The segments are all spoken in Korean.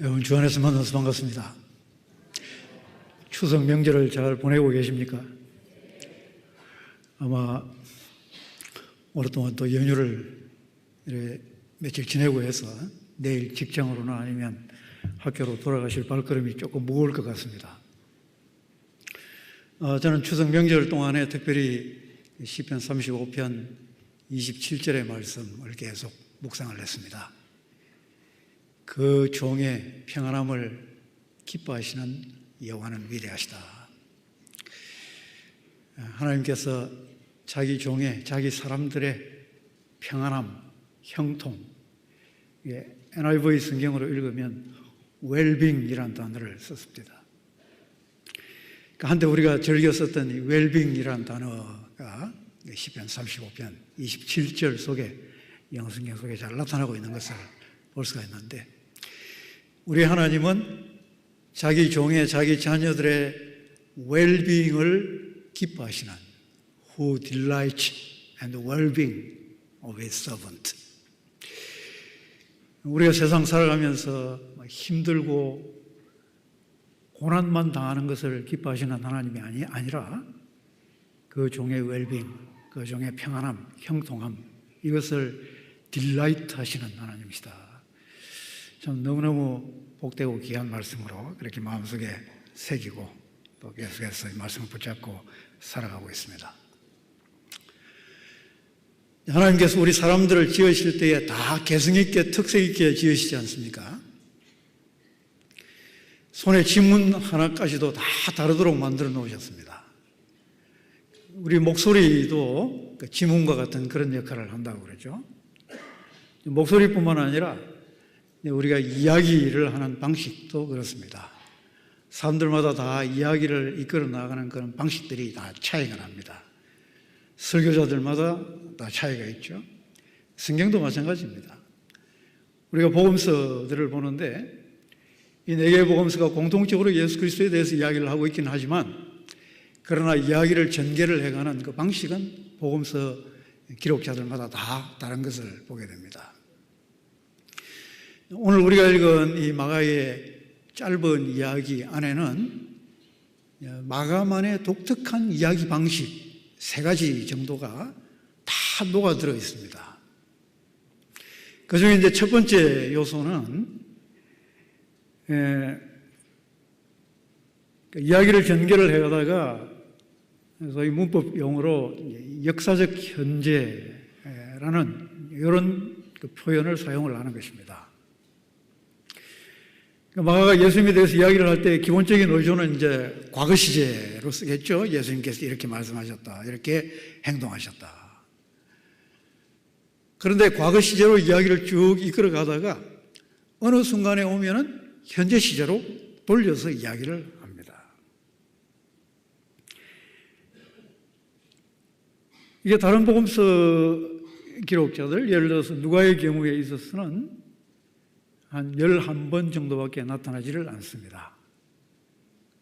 여러분 주 안에서 만나서 반갑습니다. 추석 명절을 잘 보내고 계십니까? 아마 오랫동안 또 연휴를 이렇게 며칠 지내고 해서 내일 직장으로나 아니면 학교로 돌아가실 발걸음이 조금 무거울 것 같습니다. 저는 추석 명절 동안에 특별히 시편 35편 27절의 말씀을 계속 묵상을 했습니다. 그 종의 평안함을 기뻐하시는 여호와는 위대하시다. 하나님께서 자기 종의, 자기 사람들의 평안함, 형통, NIV 성경으로 읽으면 웰빙이라는 단어를 썼습니다. 한때 우리가 즐겨 썼던 이 웰빙이라는 단어가 시편 35편 27절 속에 영성경 속에 잘 나타나고 있는 것을 볼 수가 있는데, 우리 하나님은 자기 종의, 자기 자녀들의 웰빙을 기뻐하시는 Who delights and well-being of his servant. 우리가 세상 살아가면서 힘들고 고난만 당하는 것을 기뻐하시는 하나님이 아니라 그 종의 웰빙, 그 종의 평안함, 형통함, 이것을 딜라이트 하시는 하나님이시다. 참 너무너무 복되고 귀한 말씀으로 그렇게 마음속에 새기고 또 계속해서 이 말씀을 붙잡고 살아가고 있습니다. 하나님께서 우리 사람들을 지으실 때에 다 개성있게 특색있게 지으시지 않습니까? 손에 지문 하나까지도 다 다르도록 만들어 놓으셨습니다. 우리 목소리도 지문과 같은 그런 역할을 한다고 그러죠. 목소리뿐만 아니라 우리가 이야기를 하는 방식도 그렇습니다. 사람들마다 다 이야기를 이끌어 나가는 그런 방식들이 다 차이가 납니다. 설교자들마다 다 차이가 있죠. 성경도 마찬가지입니다. 우리가 복음서들을 보는데 이 네 개의 복음서가 공통적으로 예수 그리스도에 대해서 이야기를 하고 있긴 하지만, 그러나 이야기를 전개를 해가는 그 방식은 복음서 기록자들마다 다 다른 것을 보게 됩니다. 오늘 우리가 읽은 이 마가의 짧은 이야기 안에는 마가만의 독특한 이야기 방식 3가지 정도가 다 녹아들어 있습니다. 그 중에 이제 첫 번째 요소는 이야기를 전개를 해가다가 소위 문법 용어로 역사적 현재라는 이런 표현을 사용을 하는 것입니다. 마가가 예수님에 대해서 이야기를 할 때 기본적인 의존은 이제 과거 시제로 쓰겠죠. 예수님께서 이렇게 말씀하셨다, 이렇게 행동하셨다. 그런데 과거 시제로 이야기를 쭉 이끌어 가다가 어느 순간에 오면은 현재 시제로 돌려서 이야기를 합니다. 이게 다른 복음서 기록자들, 예를 들어서 누가의 경우에 있어서는 한 11번 정도밖에 나타나지를 않습니다.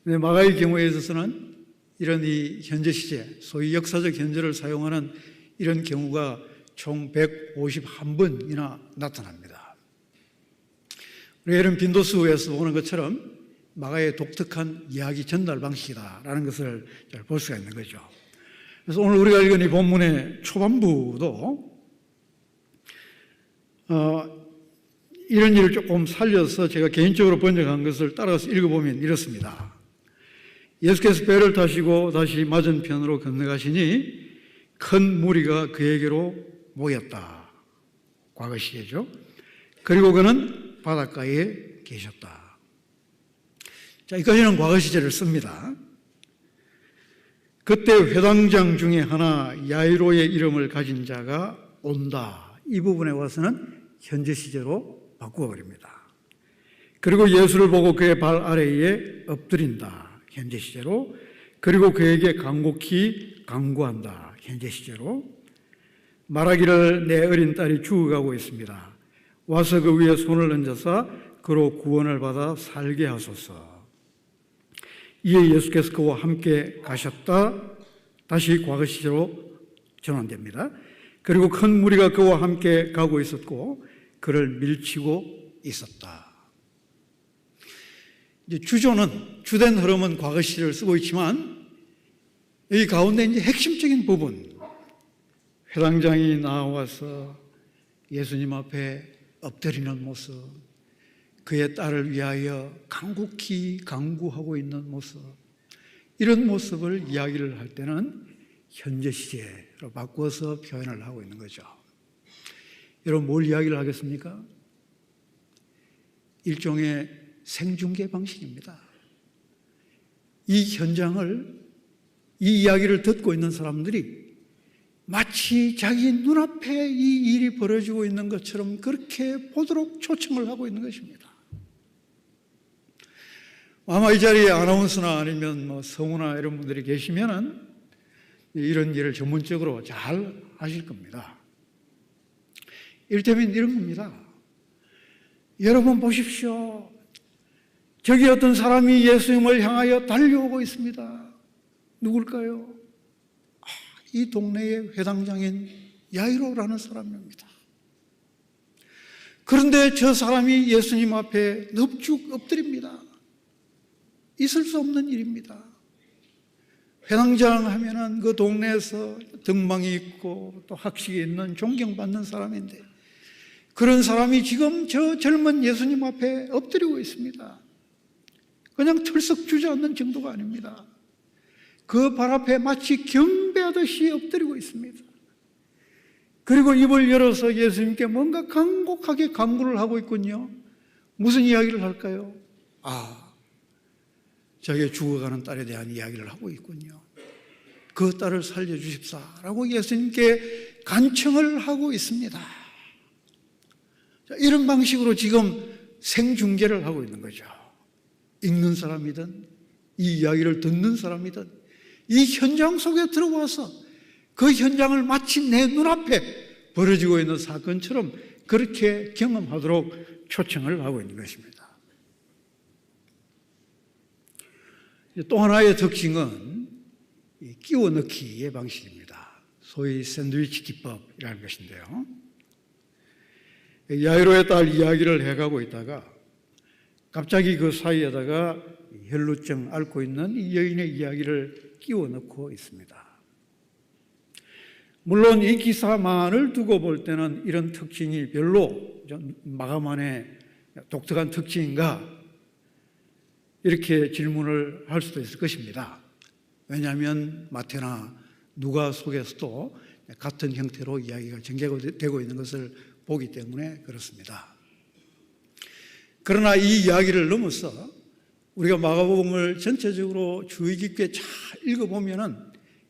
근데 마가의 경우에 있어서는 이런 이 현재 시제, 소위 역사적 현재를 사용하는 이런 경우가 총 151번이나 나타납니다. 우리가 이런 빈도수에서 보는 것처럼 마가의 독특한 이야기 전달 방식이다라는 것을 잘 볼 수가 있는 거죠. 그래서 오늘 우리가 읽은 이 본문의 초반부도 이런 일을 조금 살려서 제가 개인적으로 번역한 것을 따라서 읽어보면 이렇습니다. 예수께서 배를 타시고 다시 맞은편으로 건너가시니 큰 무리가 그에게로 모였다. 과거 시제죠. 그리고 그는 바닷가에 계셨다. 자, 여기까지는 과거 시제를 씁니다. 그때 회당장 중에 하나 야이로의 이름을 가진 자가 온다. 이 부분에 와서는 현재 시제로 바꾸어버립니다. 그리고 예수를 보고 그의 발 아래에 엎드린다. 현재 시제로. 그리고 그에게 간곡히 간구한다. 현재 시제로. 말하기를 내 어린 딸이 죽어가고 있습니다. 와서 그 위에 손을 얹어서 그로 구원을 받아 살게 하소서. 이에 예수께서 그와 함께 가셨다. 다시 과거 시제로 전환됩니다. 그리고 큰 무리가 그와 함께 가고 있었고 그를 밀치고 있었다. 이제 주된 흐름은 과거 시를 쓰고 있지만 이 가운데 이제 핵심적인 부분, 회당장이 나와서 예수님 앞에 엎드리는 모습, 그의 딸을 위하여 간곡히 간구하고 있는 모습, 이런 모습을 이야기를 할 때는 현재 시제로 바꿔서 표현을 하고 있는 거죠. 여러분, 뭘 이야기를 하겠습니까? 일종의 생중계 방식입니다. 이 현장을, 이 이야기를 듣고 있는 사람들이 마치 자기 눈앞에 이 일이 벌어지고 있는 것처럼 그렇게 보도록 초청을 하고 있는 것입니다. 아마 이 자리에 아나운서나 아니면 성우나 이런 분들이 계시면은 이런 일을 전문적으로 잘 하실 겁니다. 이를테면 이런 겁니다. 여러분 보십시오. 저기 어떤 사람이 예수님을 향하여 달려오고 있습니다. 누굴까요? 이 동네의 회당장인 야이로라는 사람입니다. 그런데 저 사람이 예수님 앞에 넙죽 엎드립니다. 있을 수 없는 일입니다. 회당장 하면은 그 동네에서 등망이 있고 또 학식이 있는 존경받는 사람인데 그런 사람이 지금 저 젊은 예수님 앞에 엎드리고 있습니다. 그냥 털썩 주저앉는 정도가 아닙니다. 그 발 앞에 마치 경배하듯이 엎드리고 있습니다. 그리고 입을 열어서 예수님께 뭔가 간곡하게 간구를 하고 있군요. 무슨 이야기를 할까요? 자기의 죽어가는 딸에 대한 이야기를 하고 있군요. 그 딸을 살려주십사라고 예수님께 간청을 하고 있습니다. 이런 방식으로 지금 생중계를 하고 있는 거죠. 읽는 사람이든 이 이야기를 듣는 사람이든 이 현장 속에 들어와서 그 현장을 마치 내 눈앞에 벌어지고 있는 사건처럼 그렇게 경험하도록 초청을 하고 있는 것입니다. 또 하나의 특징은 끼워 넣기의 방식입니다. 소위 샌드위치 기법이라는 것인데요. 야이로의 딸 이야기를 해가고 있다가 갑자기 그 사이에다가 혈루증 앓고 있는 이 여인의 이야기를 끼워 넣고 있습니다. 물론 이 기사만을 두고 볼 때는 이런 특징이 별로 마가만의 독특한 특징인가 이렇게 질문을 할 수도 있을 것입니다. 왜냐하면 마태나 누가 속에서도 같은 형태로 이야기가 전개되고 있는 것을 보기 때문에 그렇습니다. 그러나 이 이야기를 넘어서 우리가 마가복음을 전체적으로 주의 깊게 잘 읽어보면은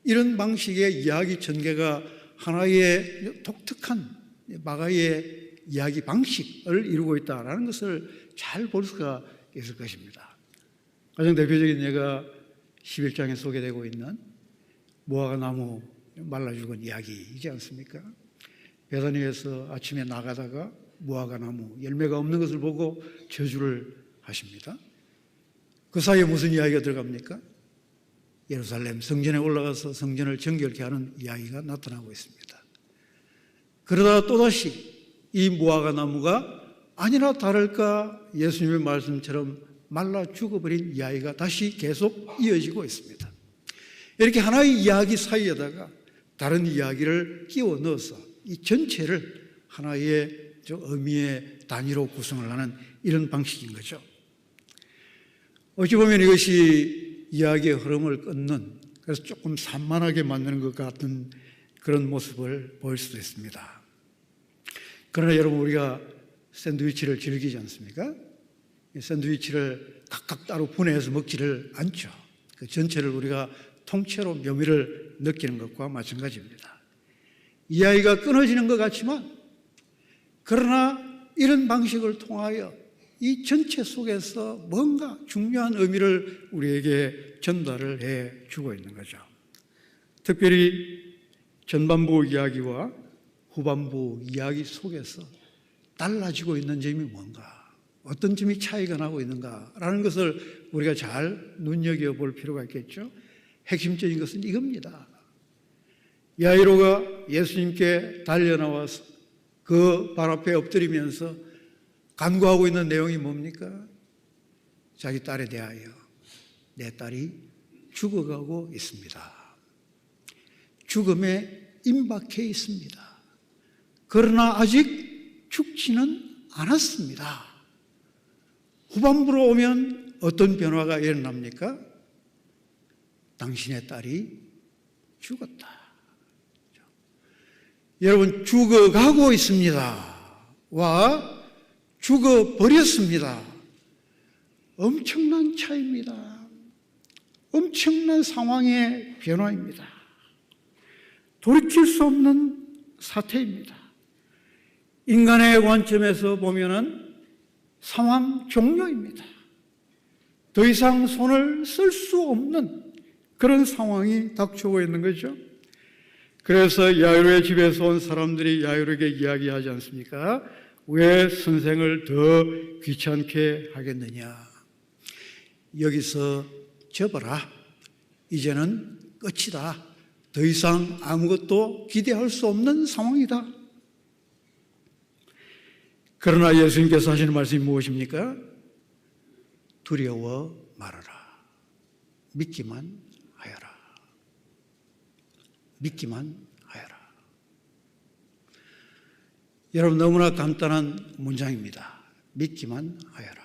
이런 방식의 이야기 전개가 하나의 독특한 마가의 이야기 방식을 이루고 있다는 것을 잘 볼 수가 있을 것입니다. 가장 대표적인 예가 11장에 소개되고 있는 무화과 나무 말라 죽은 이야기이지 않습니까? 베다니에서 아침에 나가다가 무화과 나무 열매가 없는 것을 보고 저주를 하십니다. 그 사이에 무슨 이야기가 들어갑니까? 예루살렘 성전에 올라가서 성전을 정결케 하는 이야기가 나타나고 있습니다. 그러다가 또다시 이 무화과 나무가 아니나 다를까 예수님의 말씀처럼 말라 죽어버린 이야기가 다시 계속 이어지고 있습니다. 이렇게 하나의 이야기 사이에다가 다른 이야기를 끼워 넣어서 이 전체를 하나의 의미의 단위로 구성을 하는 이런 방식인 거죠. 어찌 보면 이것이 이야기의 흐름을 끊는, 그래서 조금 산만하게 만드는 것 같은 그런 모습을 보일 수도 있습니다. 그러나 여러분, 우리가 샌드위치를 즐기지 않습니까? 샌드위치를 각각 따로 분해해서 먹지를 않죠. 그 전체를 우리가 통째로 묘미를 느끼는 것과 마찬가지입니다. 이야기가 끊어지는 것 같지만, 그러나 이런 방식을 통하여 이 전체 속에서 뭔가 중요한 의미를 우리에게 전달을 해 주고 있는 거죠. 특별히 전반부 이야기와 후반부 이야기 속에서 달라지고 있는 점이 뭔가, 어떤 점이 차이가 나고 있는가라는 것을 우리가 잘 눈여겨볼 필요가 있겠죠. 핵심적인 것은 이겁니다. 야이로가 예수님께 달려나와서 그 발 앞에 엎드리면서 간구하고 있는 내용이 뭡니까? 자기 딸에 대하여 내 딸이 죽어가고 있습니다. 죽음에 임박해 있습니다. 그러나 아직 죽지는 않았습니다. 후반부로 오면 어떤 변화가 일어납니까? 당신의 딸이 죽었다. 여러분, 죽어가고 있습니다. 와, 죽어버렸습니다. 엄청난 차이입니다. 엄청난 상황의 변화입니다. 돌이킬 수 없는 사태입니다. 인간의 관점에서 보면은 상황 종료입니다. 더 이상 손을 쓸 수 없는 그런 상황이 닥쳐오고 있는 거죠. 그래서 야이로의 집에서 온 사람들이 야이로에게 이야기하지 않습니까? 왜 선생을 더 귀찮게 하겠느냐? 여기서 접어라. 이제는 끝이다. 더 이상 아무것도 기대할 수 없는 상황이다. 그러나 예수님께서 하시는 말씀이 무엇입니까? 두려워 말아라. 믿기만 하여라. 믿기만 하여라. 여러분, 너무나 간단한 문장입니다. 믿기만 하여라.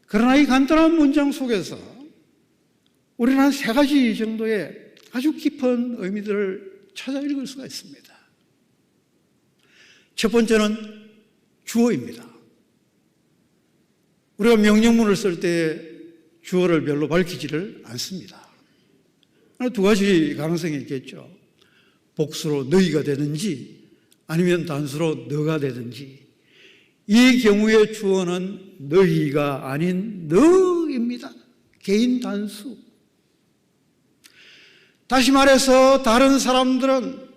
그러나 이 간단한 문장 속에서 우리는 한 3가지 정도의 아주 깊은 의미들을 찾아 읽을 수가 있습니다. 첫 번째는 주어입니다. 우리가 명령문을 쓸 때 주어를 별로 밝히지를 않습니다. 2가지 가능성이 있겠죠. 복수로 너희가 되든지 아니면 단수로 너가 되든지. 이 경우의 주어는 너희가 아닌 너입니다. 개인 단수. 다시 말해서 다른 사람들은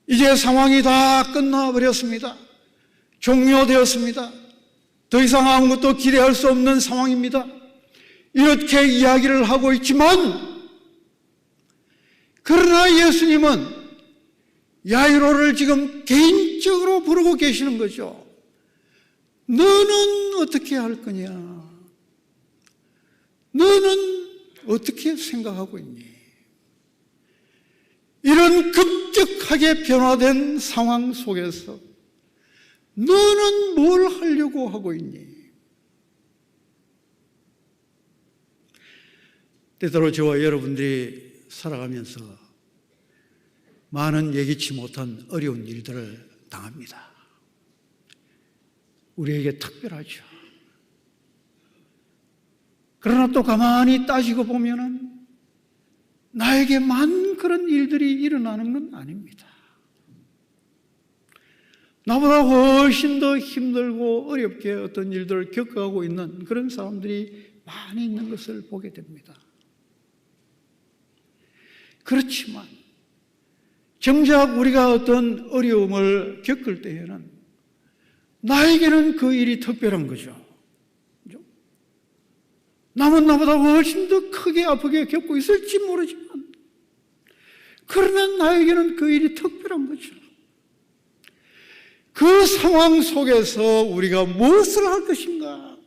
이제 상황이 다 끝나버렸습니다. 종료되었습니다. 더 이상 아무것도 기대할 수 없는 상황입니다. 이렇게 이야기를 하고 있지만, 그러나 예수님은 야이로를 지금 개인적으로 부르고 계시는 거죠. 너는 어떻게 할 거냐? 너는 어떻게 생각하고 있니? 이런 급격하게 변화된 상황 속에서 너는 뭘 하려고 하고 있니? 때때로 저와 여러분들이 살아가면서 많은 예기치 못한 어려운 일들을 당합니다. 우리에게 특별하죠. 그러나 또 가만히 따지고 보면은 나에게만 그런 일들이 일어나는 건 아닙니다. 나보다 훨씬 더 힘들고 어렵게 어떤 일들을 겪어가고 있는 그런 사람들이 많이 있는 것을 보게 됩니다. 그렇지만 정작 우리가 어떤 어려움을 겪을 때에는 나에게는 그 일이 특별한 거죠. 남은 나보다 훨씬 더 크게 아프게 겪고 있을지 모르지만, 그러나 나에게는 그 일이 특별한 거죠. 그 상황 속에서 우리가 무엇을 할 것인가?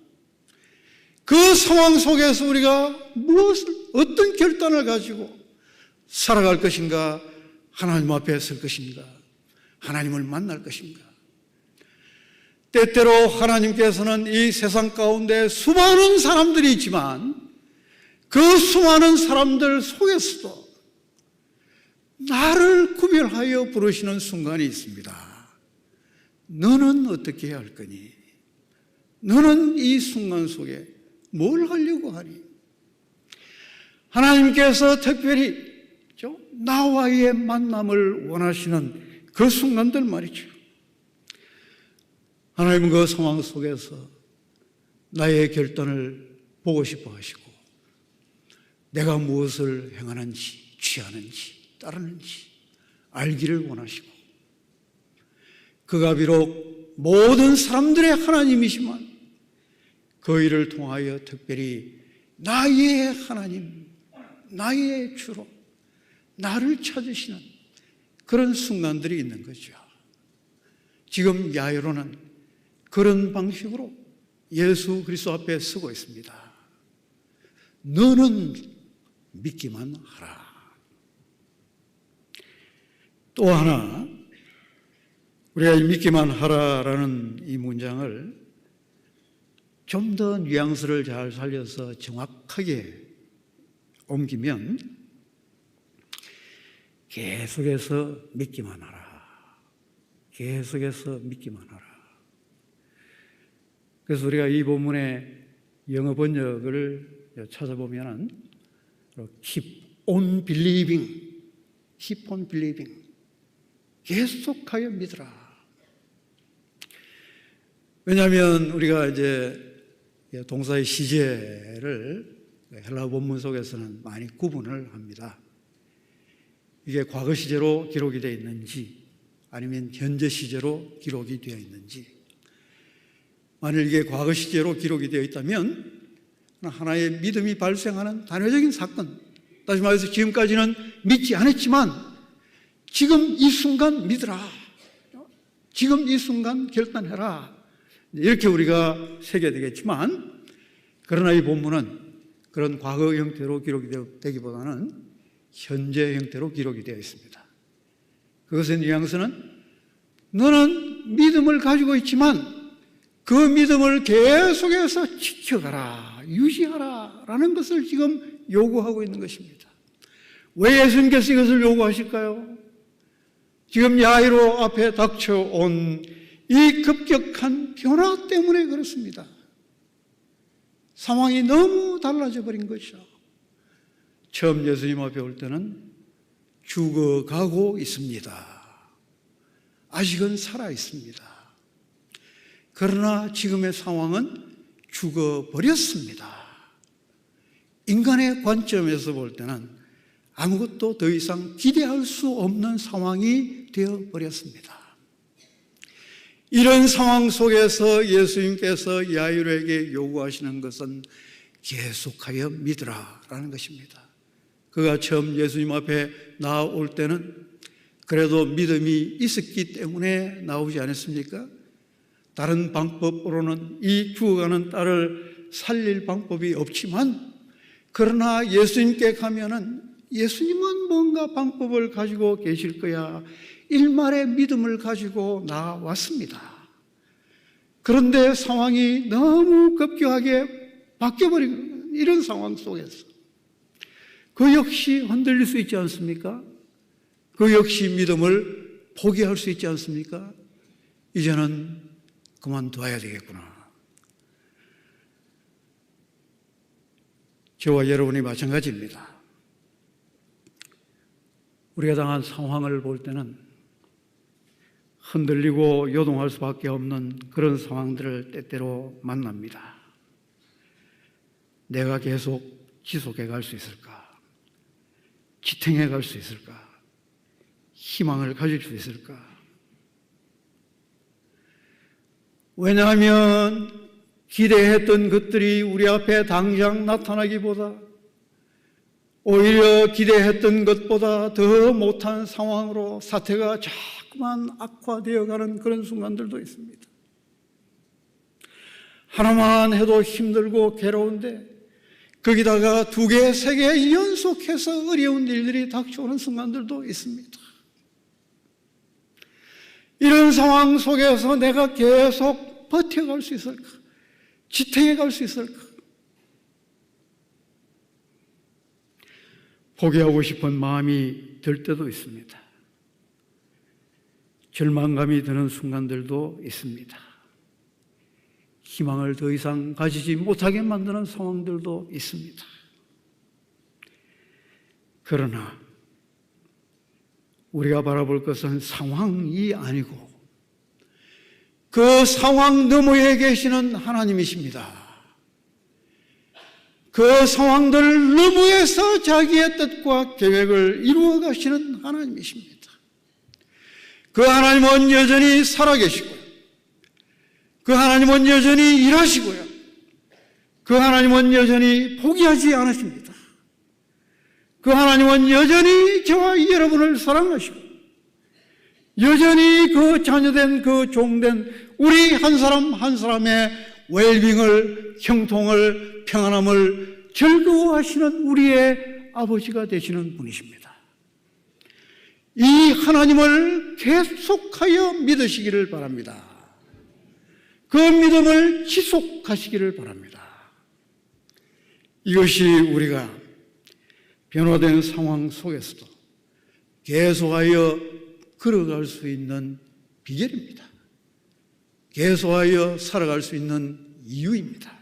그 상황 속에서 우리가 어떤 결단을 가지고 살아갈 것인가? 하나님 앞에 설 것인가? 하나님을 만날 것인가? 때때로 하나님께서는 이 세상 가운데 수많은 사람들이 있지만 그 수많은 사람들 속에서도 나를 구별하여 부르시는 순간이 있습니다. 너는 어떻게 해야 할 거니? 너는 이 순간 속에 뭘 하려고 하니? 하나님께서 특별히 나와의 만남을 원하시는 그 순간들 말이죠. 하나님은 그 상황 속에서 나의 결단을 보고 싶어 하시고, 내가 무엇을 행하는지, 취하는지, 따르는지 알기를 원하시고, 그가 비록 모든 사람들의 하나님이시만 그 일을 통하여 특별히 나의 하나님, 나의 주로 나를 찾으시는 그런 순간들이 있는 거죠. 지금 야이로는 그런 방식으로 예수 그리스도 앞에 서고 있습니다. 너는 믿기만 하라. 또 하나, 우리가 이 믿기만 하라라는 이 문장을 좀 더 뉘앙스를 잘 살려서 정확하게 옮기면 계속해서 믿기만 하라. 계속해서 믿기만 하라. 그래서 우리가 이 본문의 영어 번역을 찾아보면 keep on believing, keep on believing, 계속하여 믿으라. 왜냐하면 우리가 이제 동사의 시제를 헬라어 본문 속에서는 많이 구분을 합니다. 이게 과거 시제로 기록이 되어 있는지 아니면 현재 시제로 기록이 되어 있는지, 만일 이게 과거 시제로 기록이 되어 있다면 하나의 믿음이 발생하는 단회적인 사건, 다시 말해서 지금까지는 믿지 않았지만 지금 이 순간 믿으라, 지금 이 순간 결단해라, 이렇게 우리가 새겨야 되겠지만, 그러나 이 본문은 그런 과거 형태로 기록이 되기보다는 현재 형태로 기록이 되어 있습니다. 그것의 뉘앙스는 너는 믿음을 가지고 있지만 그 믿음을 계속해서 지켜가라, 유지하라 라는 것을 지금 요구하고 있는 것입니다. 왜 예수님께서 이것을 요구하실까요? 지금 야이로 앞에 닥쳐온 이 급격한 변화 때문에 그렇습니다. 상황이 너무 달라져 버린 것이죠. 처음 예수님 앞에 올 때는 죽어가고 있습니다. 아직은 살아 있습니다. 그러나 지금의 상황은 죽어버렸습니다. 인간의 관점에서 볼 때는 아무것도 더 이상 기대할 수 없는 상황이 되어버렸습니다. 이런 상황 속에서 예수님께서 야이로에게 요구하시는 것은 계속하여 믿으라라는 것입니다. 그가 처음 예수님 앞에 나올 때는 그래도 믿음이 있었기 때문에 나오지 않았습니까? 다른 방법으로는 이 죽어가는 딸을 살릴 방법이 없지만, 그러나 예수님께 가면은 예수님은 뭔가 방법을 가지고 계실 거야, 일말의 믿음을 가지고 나왔습니다. 그런데 상황이 너무 급격하게 바뀌어버린 이런 상황 속에서 그 역시 흔들릴 수 있지 않습니까? 그 역시 믿음을 포기할 수 있지 않습니까? 이제는 그만둬야 되겠구나. 저와 여러분이 마찬가지입니다. 우리가 당한 상황을 볼 때는 흔들리고 요동할 수밖에 없는 그런 상황들을 때때로 만납니다. 내가 계속 지속해 갈 수 있을까? 지탱해 갈 수 있을까? 희망을 가질 수 있을까? 왜냐하면 기대했던 것들이 우리 앞에 당장 나타나기보다 오히려 기대했던 것보다 더 못한 상황으로 사태가 자꾸만 악화되어가는 그런 순간들도 있습니다. 하나만 해도 힘들고 괴로운데 거기다가 2개, 3개 연속해서 어려운 일들이 닥쳐오는 순간들도 있습니다. 이런 상황 속에서 내가 계속 버텨갈 수 있을까? 지탱해 갈 수 있을까? 포기하고 싶은 마음이 들 때도 있습니다. 절망감이 드는 순간들도 있습니다. 희망을 더 이상 가지지 못하게 만드는 상황들도 있습니다. 그러나 우리가 바라볼 것은 상황이 아니고 그 상황 너머에 계시는 하나님이십니다. 그 상황들 너머에서 자기의 뜻과 계획을 이루어 가시는 하나님이십니다. 그 하나님은 여전히 살아계시고요. 그 하나님은 여전히 일하시고요. 그 하나님은 여전히 포기하지 않으십니다. 그 하나님은 여전히 저와 여러분을 사랑하시고 여전히 그 자녀된 그 종된 우리 한 사람 한 사람의 웰빙을, 형통을, 평안함을 즐거워하시는 우리의 아버지가 되시는 분이십니다. 이 하나님을 계속하여 믿으시기를 바랍니다. 그 믿음을 지속하시기를 바랍니다. 이것이 우리가 변화된 상황 속에서도 계속하여 걸어갈 수 있는 비결입니다. 계속하여 살아갈 수 있는 이유입니다.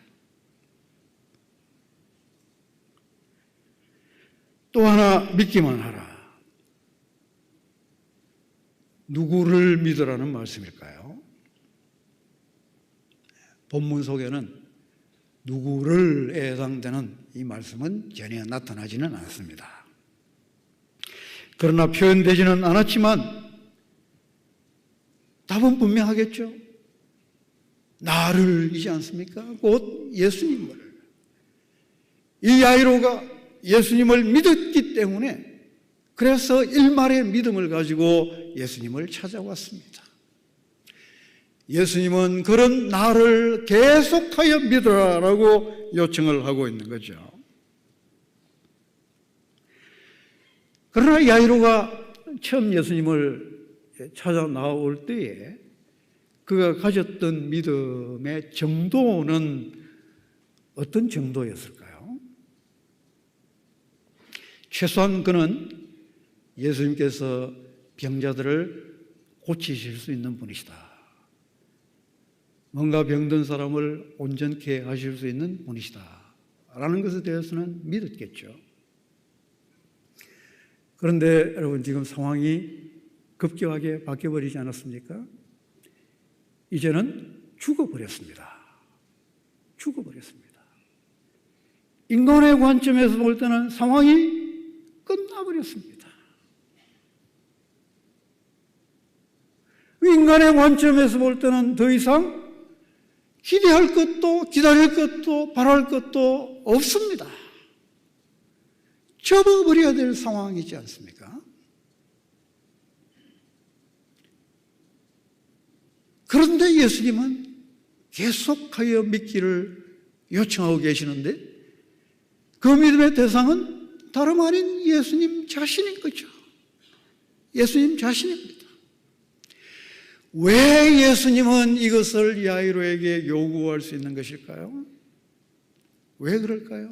또 하나 믿기만 하라. 누구를 믿으라는 말씀일까요? 본문 속에는 누구를 해당되는 이 말씀은 전혀 나타나지는 않습니다. 그러나 표현되지는 않았지만 답은 분명하겠죠. 나를이지 않습니까? 곧 예수님을. 이 야이로가 예수님을 믿었기 때문에 그래서 일말의 믿음을 가지고 예수님을 찾아왔습니다. 예수님은 그런 나를 계속하여 믿으라라고 요청을 하고 있는 거죠. 그러나 야이로가 처음 예수님을 찾아 나올 때에 그가 가졌던 믿음의 정도는 어떤 정도였을까요? 최소한 그는 예수님께서 병자들을 고치실 수 있는 분이시다. 뭔가 병든 사람을 온전케 하실 수 있는 분이시다. 라는 것에 대해서는 믿었겠죠. 그런데 여러분 지금 상황이 급격하게 바뀌어버리지 않았습니까? 이제는 죽어버렸습니다. 죽어버렸습니다. 인간의 관점에서 볼 때는 상황이 끝나버렸습니다. 인간의 관점에서 볼 때는 더 이상 기대할 것도 기다릴 것도 바랄 것도 없습니다. 접어버려야 될 상황이지 않습니까? 그런데 예수님은 계속하여 믿기를 요청하고 계시는데 그 믿음의 대상은 다름 아닌 예수님 자신인 거죠. 예수님 자신입니다. 왜 예수님은 이것을 야이로에게 요구할 수 있는 것일까요? 왜 그럴까요?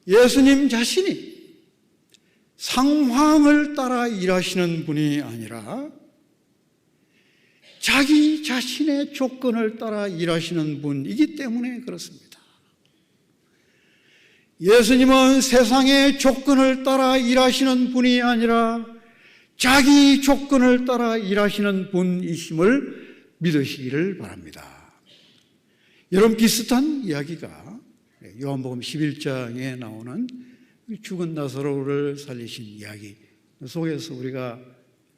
예수님 자신이 상황을 따라 일하시는 분이 아니라 자기 자신의 조건을 따라 일하시는 분이기 때문에 그렇습니다. 예수님은 세상의 조건을 따라 일하시는 분이 아니라 자기 조건을 따라 일하시는 분이심을 믿으시기를 바랍니다. 이런 비슷한 이야기가 요한복음 11장에 나오는 죽은 나사로를 살리신 이야기 속에서 우리가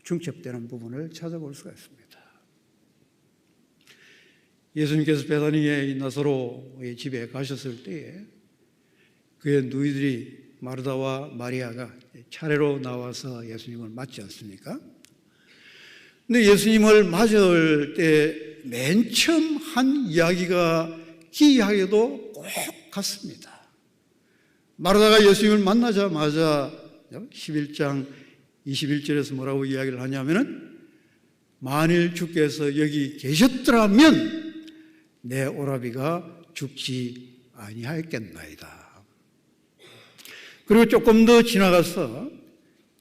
중첩되는 부분을 찾아볼 수가 있습니다. 예수님께서 베다니의 나사로의 집에 가셨을 때에 그의 누이들이 마르다와 마리아가 차례로 나와서 예수님을 맞지 않습니까? 근데 예수님을 맞을 때 맨 처음 한 이야기가 기이하게도 꼭 같습니다. 마르다가 예수님을 만나자마자 11장 21절에서 뭐라고 이야기를 하냐면은 만일 주께서 여기 계셨더라면 내 오라비가 죽지 아니하였겠나이다. 그리고 조금 더 지나가서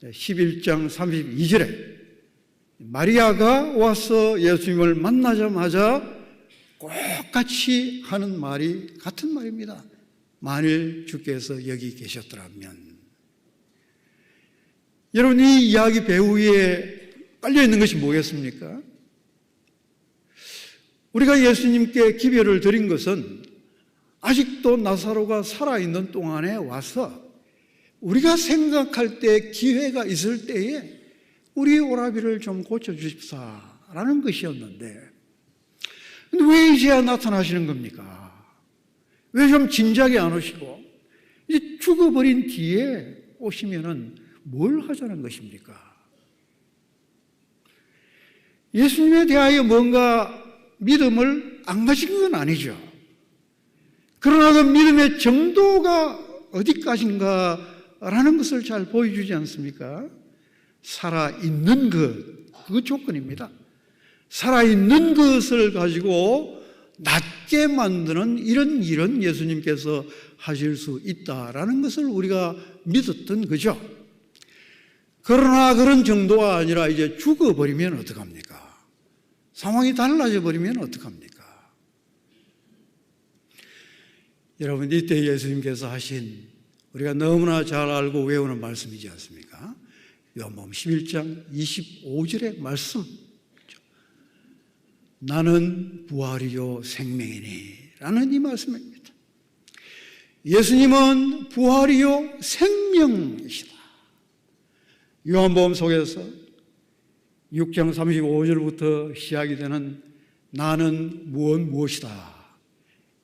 11장 32절에 마리아가 와서 예수님을 만나자마자 꼭 같이 하는 말이 같은 말입니다. 만일 주께서 여기 계셨더라면. 여러분, 이 이야기 배후에 깔려있는 것이 뭐겠습니까? 우리가 예수님께 기별을 드린 것은 아직도 나사로가 살아있는 동안에 와서 우리가 생각할 때 기회가 있을 때에 우리 오라비를 좀 고쳐주십사라는 것이었는데 근데 왜 이제야 나타나시는 겁니까? 왜 좀 진작에 안 오시고 이제 죽어버린 뒤에 오시면은 뭘 하자는 것입니까? 예수님에 대하여 뭔가 믿음을 안 가진 건 아니죠. 그러나 그 믿음의 정도가 어디까지인가라는 것을 잘 보여주지 않습니까? 살아있는 것, 그 조건입니다. 살아있는 것을 가지고 낫게 만드는 이런 일은 예수님께서 하실 수 있다라는 것을 우리가 믿었던 거죠. 그러나 그런 정도가 아니라 이제 죽어버리면 어떡합니까? 상황이 달라져 버리면 어떡합니까? 여러분, 이때 예수님께서 하신 우리가 너무나 잘 알고 외우는 말씀이지 않습니까? 요한복음 11장 25절의 말씀, 나는 부활이요 생명이니 라는 이 말씀입니다. 예수님은 부활이요 생명이시다. 요한복음 속에서 6장 35절부터 시작이 되는 나는 무엇이다,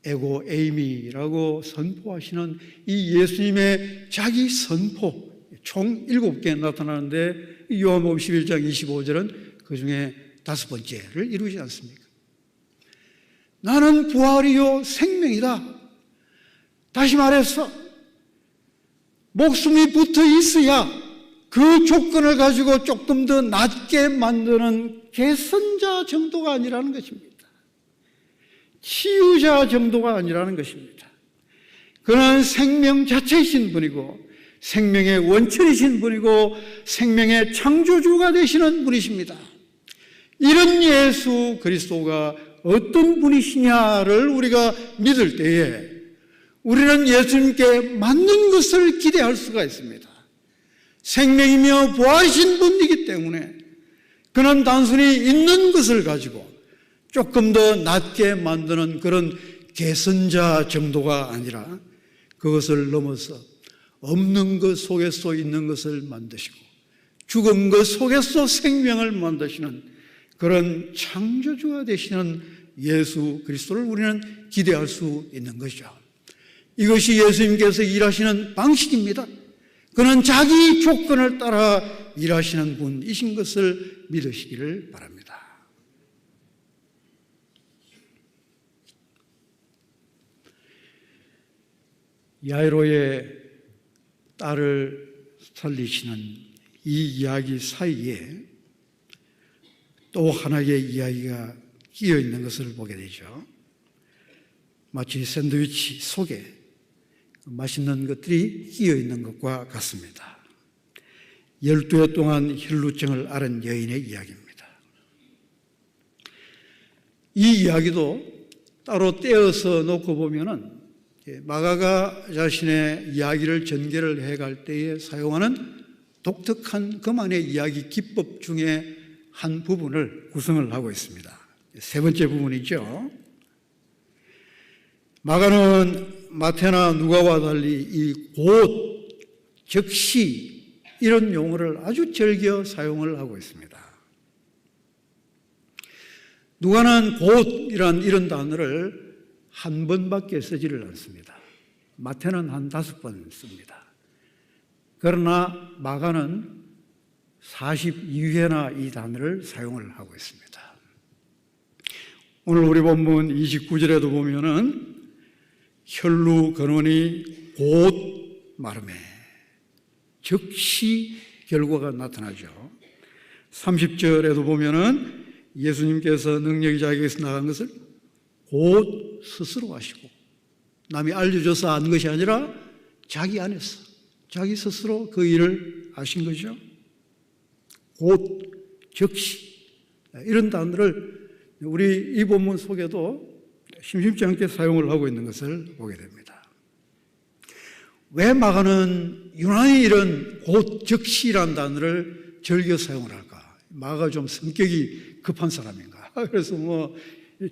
에고 에이미라고 선포하시는 이 예수님의 자기 선포, 총 7개 나타나는데 요한복음 11장 25절은 그 중에 5번째를 이루지 않습니까? 나는 부활이요 생명이다. 다시 말해서 목숨이 붙어 있어야 그 조건을 가지고 조금 더 낫게 만드는 개선자 정도가 아니라는 것입니다. 치유자 정도가 아니라는 것입니다. 그는 생명 자체이신 분이고 생명의 원천이신 분이고 생명의 창조주가 되시는 분이십니다. 이런 예수 그리스도가 어떤 분이시냐를 우리가 믿을 때에 우리는 예수님께 맞는 것을 기대할 수가 있습니다. 생명이며 부활이신 분이기 때문에 그는 단순히 있는 것을 가지고 조금 더 낫게 만드는 그런 개선자 정도가 아니라 그것을 넘어서 없는 것 속에서 있는 것을 만드시고 죽은 것 속에서 생명을 만드시는 그런 창조주가 되시는 예수 그리스도를 우리는 기대할 수 있는 것이죠. 이것이 예수님께서 일하시는 방식입니다. 그는 자기 조건을 따라 일하시는 분이신 것을 믿으시기를 바랍니다. 야이로의 딸을 살리시는 이 이야기 사이에 또 하나의 이야기가 끼어 있는 것을 보게 되죠. 마치 샌드위치 속에 맛있는 것들이 끼어 있는 것과 같습니다. 12해 동안 혈루증을 앓은 여인의 이야기입니다. 이 이야기도 따로 떼어서 놓고 보면은 마가가 자신의 이야기를 전개를 해갈 때에 사용하는 독특한 그만의 이야기 기법 중에 한 부분을 구성을 하고 있습니다. 세 번째 부분이죠. 마가는 마태나 누가와 달리 이 곧, 즉시 이런 용어를 아주 즐겨 사용을 하고 있습니다. 누가는 곧이란 이런 단어를 한 번밖에 쓰지를 않습니다. 마태는 한 5번 씁니다. 그러나 마가는 42회나 이 단어를 사용을 하고 있습니다. 오늘 우리 본문 29절에도 보면은 혈루 근원이 곧 마르매, 즉시 결과가 나타나죠. 30절에도 보면은 예수님께서 능력이 자기에게서 나간 것을 곧 스스로 하시고, 남이 알려줘서 안 것이 아니라 자기 안에서 자기 스스로 그 일을 하신 거죠. 곧, 즉시, 이런 단어를 우리 이 본문 속에도 심심치 않게 사용을 하고 있는 것을 보게 됩니다. 왜 마가는 유난히 이런 곧, 즉시라는 단어를 즐겨 사용을 할까? 마가가 좀 성격이 급한 사람인가? 그래서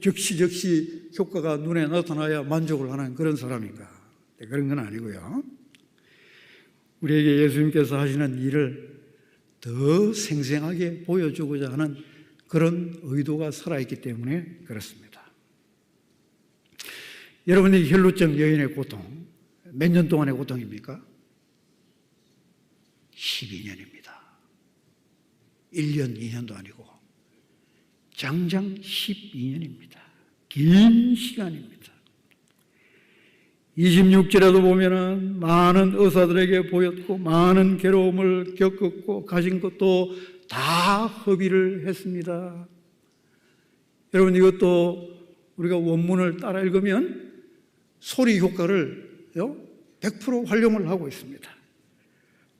즉시 효과가 눈에 나타나야 만족을 하는 그런 사람인가? 그런 건 아니고요. 우리에게 예수님께서 하시는 일을 더 생생하게 보여주고자 하는 그런 의도가 살아있기 때문에 그렇습니다. 여러분의 혈루증 여인의 고통, 몇 년 동안의 고통입니까? 12년입니다. 1년, 2년도 아니고 장장 12년입니다. 긴 시간입니다. 26절에도 보면은 많은 의사들에게 보였고 많은 괴로움을 겪었고 가진 것도 다 허비를 했습니다. 여러분, 이것도 우리가 원문을 따라 읽으면 소리 효과를 100% 활용을 하고 있습니다.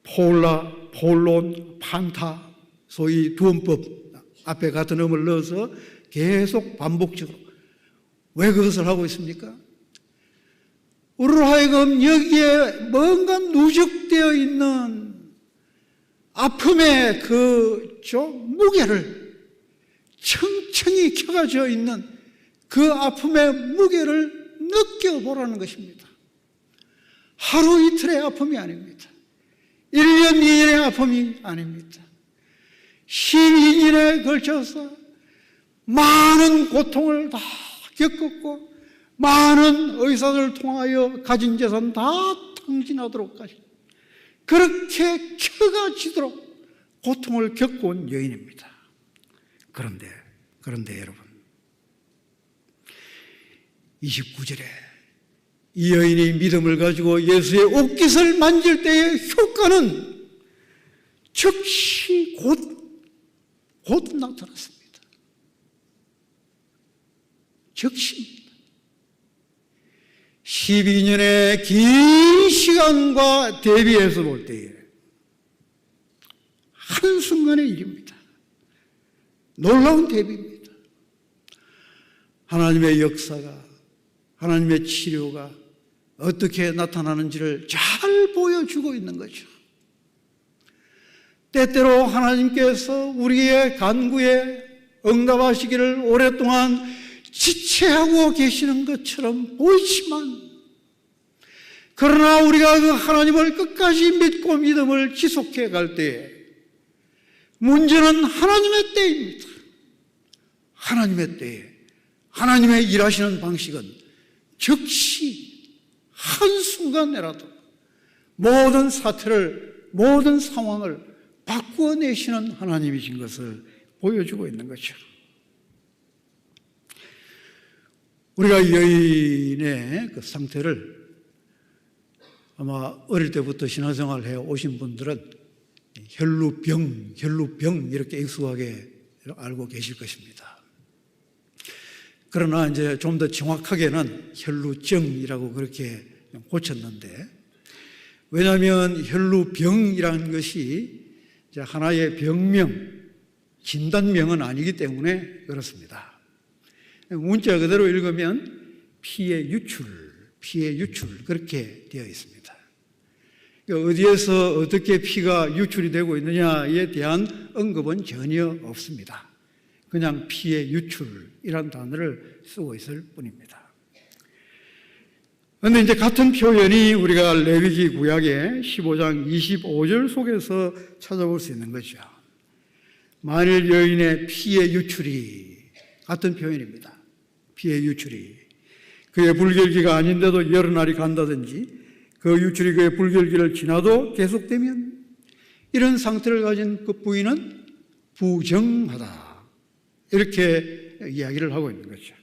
폴라, 폴론, 판타, 소위 두음법 앞에 같은 음을 넣어서 계속 반복적으로. 왜 그것을 하고 있습니까? 우리로 하여금 여기에 뭔가 누적되어 있는 아픔의 무게를, 청청이 켜가져 있는 그 아픔의 무게를 느껴보라는 것입니다. 하루 이틀의 아픔이 아닙니다. 1년, 2년의 아픔이 아닙니다. 12년에 걸쳐서 많은 고통을 다 겪었고 많은 의사들을 통하여 가진 재산 다 탕진하도록까지 그렇게 켜가지도록 고통을 겪어온 여인입니다. 그런데 여러분, 29절에 이 여인이 믿음을 가지고 예수의 옷깃을 만질 때의 효과는 즉시 곧 나타났습니다. 즉시입니다. 12년의 긴 시간과 대비해서 볼 때에 한순간의 일입니다. 놀라운 대비입니다. 하나님의 역사가, 하나님의 치료가 어떻게 나타나는지를 잘 보여주고 있는 거죠. 때때로 하나님께서 우리의 간구에 응답하시기를 오랫동안 지체하고 계시는 것처럼 보이지만, 그러나 우리가 그 하나님을 끝까지 믿고 믿음을 지속해 갈 때에 문제는 하나님의 때입니다. 하나님의 때에 하나님의 일하시는 방식은 즉시 한순간에라도 모든 사태를, 모든 상황을 바꾸어내시는 하나님이신 것을 보여주고 있는 거죠. 우리가 여인의 그 상태를 아마 어릴 때부터 신앙생활을 해 오신 분들은 혈루병 이렇게 익숙하게 알고 계실 것입니다. 그러나 이제 좀 더 정확하게는 혈루증이라고 그렇게 고쳤는데, 왜냐하면 혈루병이라는 것이 이제 하나의 병명, 진단명은 아니기 때문에 그렇습니다. 문자 그대로 읽으면 피의 유출 그렇게 되어 있습니다. 어디에서 어떻게 피가 유출이 되고 있느냐에 대한 언급은 전혀 없습니다. 그냥 피의 유출이라는 단어를 쓰고 있을 뿐입니다. 그런데 이제 같은 표현이 우리가 레위기 구약의 15장 25절 속에서 찾아볼 수 있는 거죠. 만일 여인의 피의 유출이, 같은 표현입니다. 피의 유출이 그의 불결기가 아닌데도 여러 날이 간다든지, 그 유출이 그의 불결기를 지나도 계속되면 이런 상태를 가진 그 부인은 부정하다, 이렇게 이야기를 하고 있는 거죠.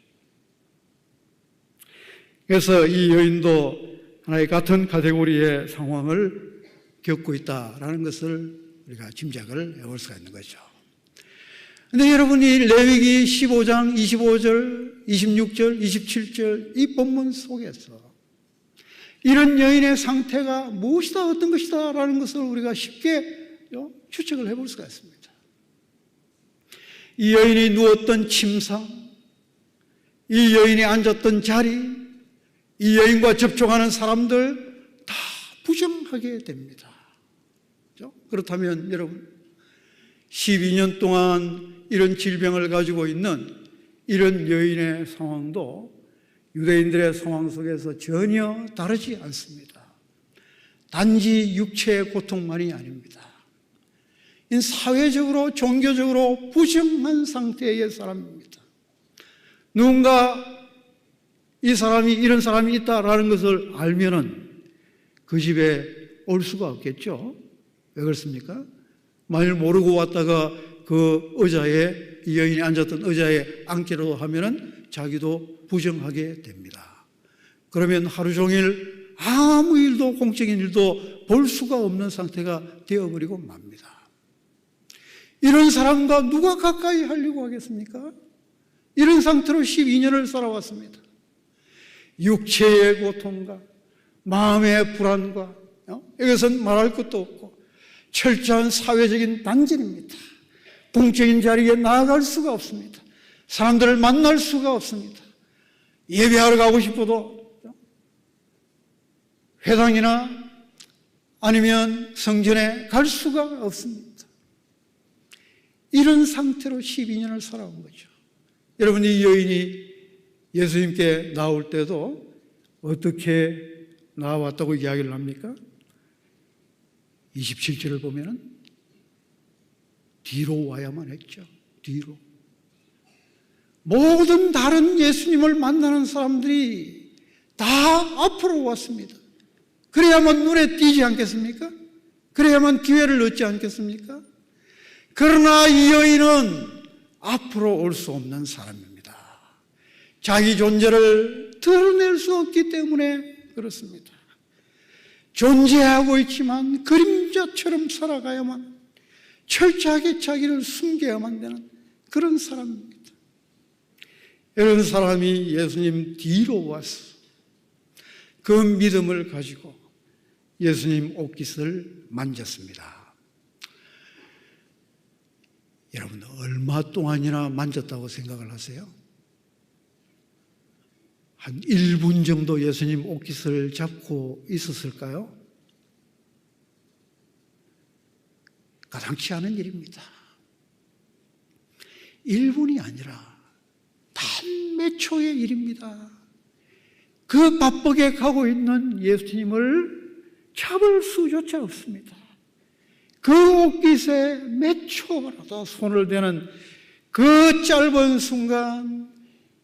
그래서 이 여인도 하나의 같은 카테고리의 상황을 겪고 있다라는 것을 우리가 짐작을 해볼 수가 있는 거죠. 그런데 여러분이 레위기 15장 25절, 26절, 27절 이 본문 속에서 이런 여인의 상태가 무엇이다, 어떤 것이다 라는 것을 우리가 쉽게 추측을 해볼 수가 있습니다. 이 여인이 누웠던 침상, 이 여인이 앉았던 자리, 이 여인과 접촉하는 사람들 다 부정하게 됩니다. 그렇다면 여러분, 12년 동안 이런 질병을 가지고 있는 이런 여인의 상황도 유대인들의 상황 속에서 전혀 다르지 않습니다. 단지 육체의 고통만이 아닙니다. 사회적으로, 종교적으로 부정한 상태의 사람입니다. 누군가 이 사람이, 이런 사람이 있다라는 것을 알면은 그 집에 올 수가 없겠죠. 왜 그렇습니까? 만일 모르고 왔다가 그 그 의자에, 이 여인이 앉았던 의자에 앉기로 하면은 자기도 부정하게 됩니다. 그러면 하루 종일 아무 일도, 공적인 일도 볼 수가 없는 상태가 되어버리고 맙니다. 이런 사람과 누가 가까이 하려고 하겠습니까? 이런 상태로 12년을 살아왔습니다. 육체의 고통과 마음의 불안과, 여기서는 말할 것도 없고 철저한 사회적인 단절입니다. 공적인 자리에 나아갈 수가 없습니다. 사람들을 만날 수가 없습니다. 예배하러 가고 싶어도 회당이나 아니면 성전에 갈 수가 없습니다. 이런 상태로 12년을 살아온 거죠. 여러분, 이 여인이 예수님께 나올 때도 어떻게 나왔다고 이야기를 합니까? 27절을 보면은 뒤로 와야만 했죠. 뒤로. 모든 다른 예수님을 만나는 사람들이 다 앞으로 왔습니다. 그래야만 눈에 띄지 않겠습니까? 그래야만 기회를 얻지 않겠습니까? 그러나 이 여인은 앞으로 올 수 없는 사람입니다. 자기 존재를 드러낼 수 없기 때문에 그렇습니다. 존재하고 있지만 그림자처럼 살아가야만, 철저하게 자기를 숨겨야만 되는 그런 사람입니다. 이런 사람이 예수님 뒤로 와서 그 믿음을 가지고 예수님 옷깃을 만졌습니다. 여러분, 얼마 동안이나 만졌다고 생각을 하세요? 한 1분 정도 예수님 옷깃을 잡고 있었을까요? 가당치 않은 일입니다. 1분이 아니라 단 몇 초의 일입니다. 그 바쁘게 가고 있는 예수님을 잡을 수조차 없습니다. 그 옷깃에 몇 초라도 손을 대는 그 짧은 순간,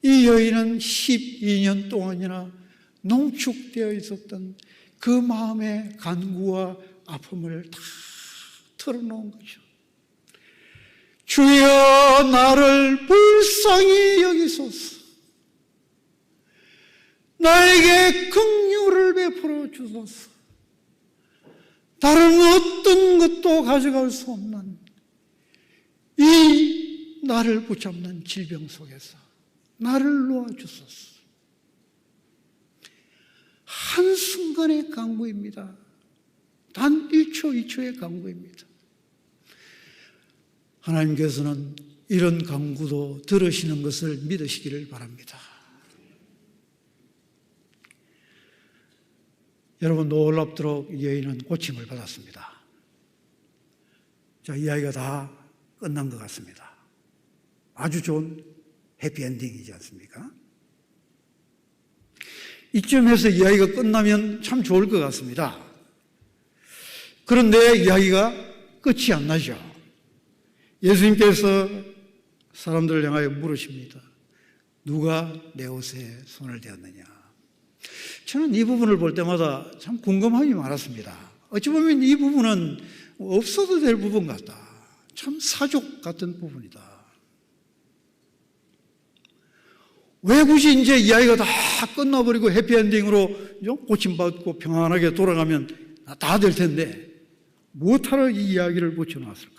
이 여인은 12년 동안이나 농축되어 있었던 그 마음의 간구와 아픔을 다 털어놓은 거죠. 주여, 나를 불쌍히 여기소서. 나에게 긍휼을 베풀어 주소서. 다른 어떤 것도 가져갈 수 없는 이 나를 붙잡는 질병 속에서 나를 놓아주소서. 한순간의 간구입니다. 단 1초, 2초의 간구입니다. 하나님께서는 이런 간구도 들으시는 것을 믿으시기를 바랍니다. 여러분, 놀랍도록 이 여인은 고침을 받았습니다. 자, 이야기가 다 끝난 것 같습니다. 아주 좋은 해피엔딩이지 않습니까? 이쯤에서 이야기가 끝나면 참 좋을 것 같습니다. 그런데 이야기가 끝이 안 나죠. 예수님께서 사람들을 향하여 물으십니다. 누가 내 옷에 손을 대었느냐? 저는 이 부분을 볼 때마다 참 궁금함이 많았습니다. 어찌 보면 이 부분은 없어도 될 부분 같다. 참 사족 같은 부분이다. 왜 굳이 이제 이야기가 다 끝나버리고 해피엔딩으로 고침받고 평안하게 돌아가면 다 될 텐데 무엇하러 이 이야기를 붙여놨을까?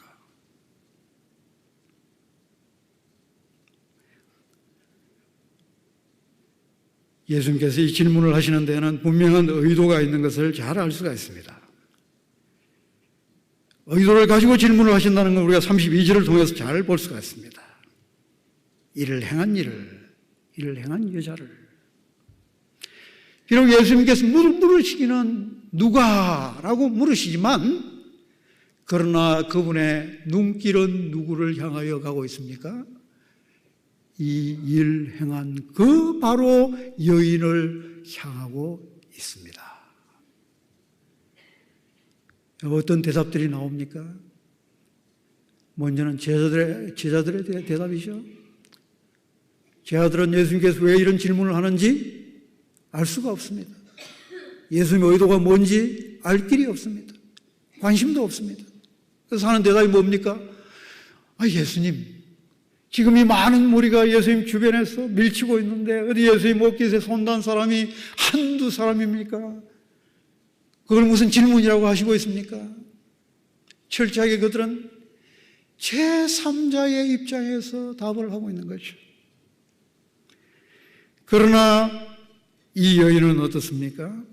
예수님께서 이 질문을 하시는 데는 분명한 의도가 있는 것을 잘 알 수가 있습니다. 의도를 가지고 질문을 하신다는 건 우리가 32절을 통해서 잘 볼 수가 있습니다. 이를 행한 여자를. 비록 예수님께서 물으시기는 누가? 라고 물으시지만, 그러나 그분의 눈길은 누구를 향하여 가고 있습니까? 이 일 행한 그 바로 여인을 향하고 있습니다. 어떤 대답들이 나옵니까? 먼저는 제자들의 대답이죠. 제자들은 예수님께서 왜 이런 질문을 하는지 알 수가 없습니다. 예수님의 의도가 뭔지 알 길이 없습니다. 관심도 없습니다. 그래서 하는 대답이 뭡니까? 예수님, 지금 이 많은 무리가 예수님 주변에서 밀치고 있는데 어디 예수님 옷깃에 손단 사람이 한두 사람입니까? 그걸 무슨 질문이라고 하시고 있습니까? 철저하게 그들은 제3자의 입장에서 답을 하고 있는 거죠. 그러나 이 여인은 어떻습니까?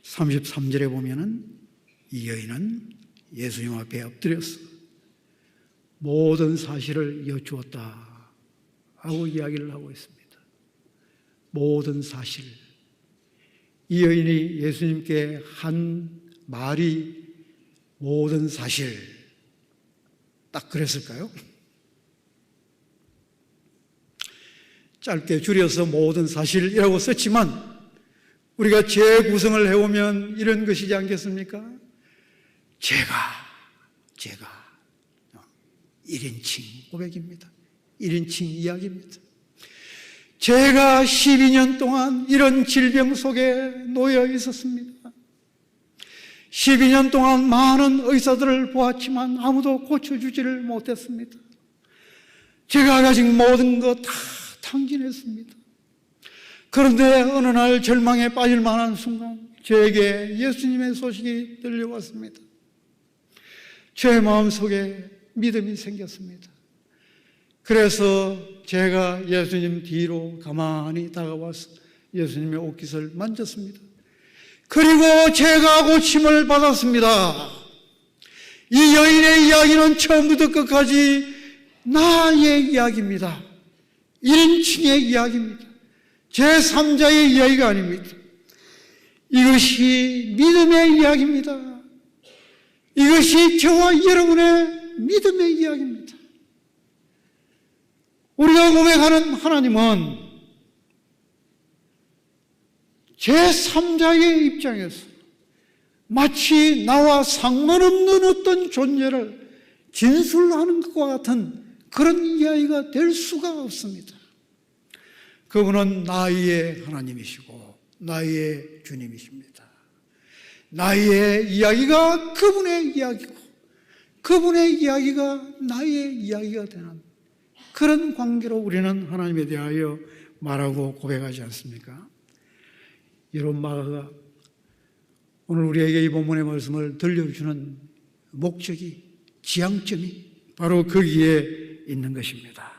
33절에 보면은 이 여인은 예수님 앞에 엎드려서 모든 사실을 여쭈었다 하고 이야기를 하고 있습니다. 모든 사실. 이 여인이 예수님께 한 말이 모든 사실, 딱 그랬을까요? 짧게 줄여서 모든 사실이라고 썼지만 우리가 재구성을 해오면 이런 것이지 않겠습니까? 제가 1인칭 고백입니다. 1인칭 이야기입니다. 제가 12년 동안 이런 질병 속에 놓여 있었습니다. 12년 동안 많은 의사들을 보았지만 아무도 고쳐주지를 못했습니다. 제가 가진 모든 것 다 탕진했습니다. 그런데 어느 날 절망에 빠질 만한 순간 저에게 예수님의 소식이 들려왔습니다. 제 마음속에 믿음이 생겼습니다. 그래서 제가 예수님 뒤로 가만히 다가와서 예수님의 옷깃을 만졌습니다. 그리고 제가 고침을 받았습니다. 이 여인의 이야기는 처음부터 끝까지 나의 이야기입니다. 1인칭의 이야기입니다. 제3자의 이야기가 아닙니다. 이것이 믿음의 이야기입니다. 이것이 저와 여러분의 믿음의 이야기입니다. 우리가 고백하는 하나님은 제3자의 입장에서 마치 나와 상관없는 어떤 존재를 진술하는 것과 같은 그런 이야기가 될 수가 없습니다. 그분은 나의 하나님이시고 나의 주님이십니다. 나의 이야기가 그분의 이야기고 그분의 이야기가 나의 이야기가 되는 그런 관계로 우리는 하나님에 대하여 말하고 고백하지 않습니까? 이런 마가가 오늘 우리에게 이 본문의 말씀을 들려주는 목적이, 지향점이 바로 거기에 있는 것입니다.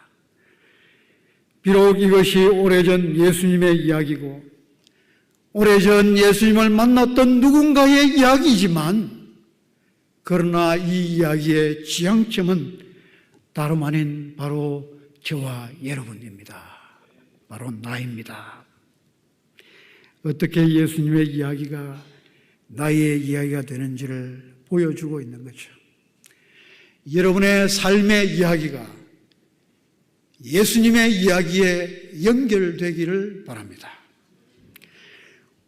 비록 이것이 오래전 예수님의 이야기고 오래전 예수님을 만났던 누군가의 이야기이지만 그러나 이 이야기의 지향점은 다름 아닌 바로 저와 여러분입니다. 바로 나입니다. 어떻게 예수님의 이야기가 나의 이야기가 되는지를 보여주고 있는 거죠. 여러분의 삶의 이야기가 예수님의 이야기에 연결되기를 바랍니다.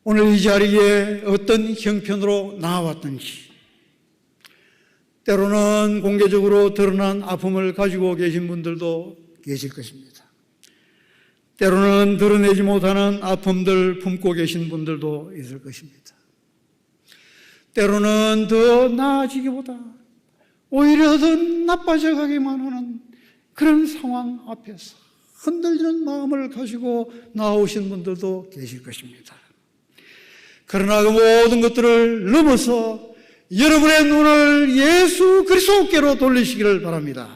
오늘 이 자리에 어떤 형편으로 나와왔든지 때로는 공개적으로 드러난 아픔을 가지고 계신 분들도 계실 것입니다. 때로는 드러내지 못하는 아픔들 품고 계신 분들도 있을 것입니다. 때로는 더 나아지기보다 오히려 더 나빠져 가기만 하는 그런 상황 앞에서 흔들리는 마음을 가지고 나오신 분들도 계실 것입니다. 그러나 그 모든 것들을 넘어서 여러분의 눈을 예수 그리스도께로 돌리시기를 바랍니다.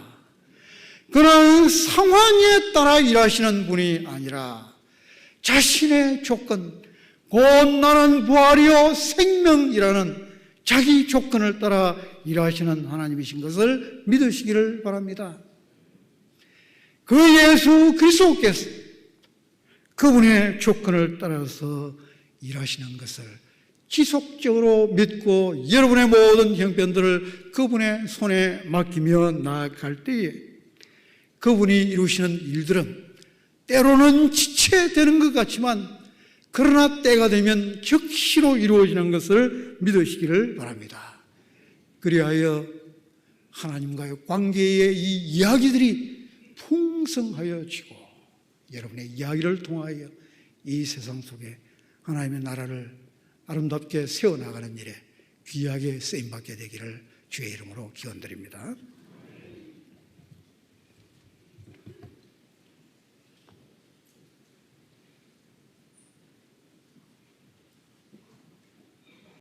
그런 상황에 따라 일하시는 분이 아니라 자신의 조건, 곧 나는 부활이요 생명이라는 자기 조건을 따라 일하시는 하나님이신 것을 믿으시기를 바랍니다. 그 예수 그리스도께서 그분의 조건을 따라서 일하시는 것을 지속적으로 믿고 여러분의 모든 형편들을 그분의 손에 맡기며 나아갈 때에 그분이 이루시는 일들은 때로는 지체되는 것 같지만 그러나 때가 되면 격시로 이루어지는 것을 믿으시기를 바랍니다. 그리하여 하나님과의 관계의 이 이야기들이 풍성하여지고 여러분의 이야기를 통하여 이 세상 속에 하나님의 나라를 아름답게 세워나가는 일에 귀하게 쓰임받게 되기를 주의 이름으로 기원드립니다.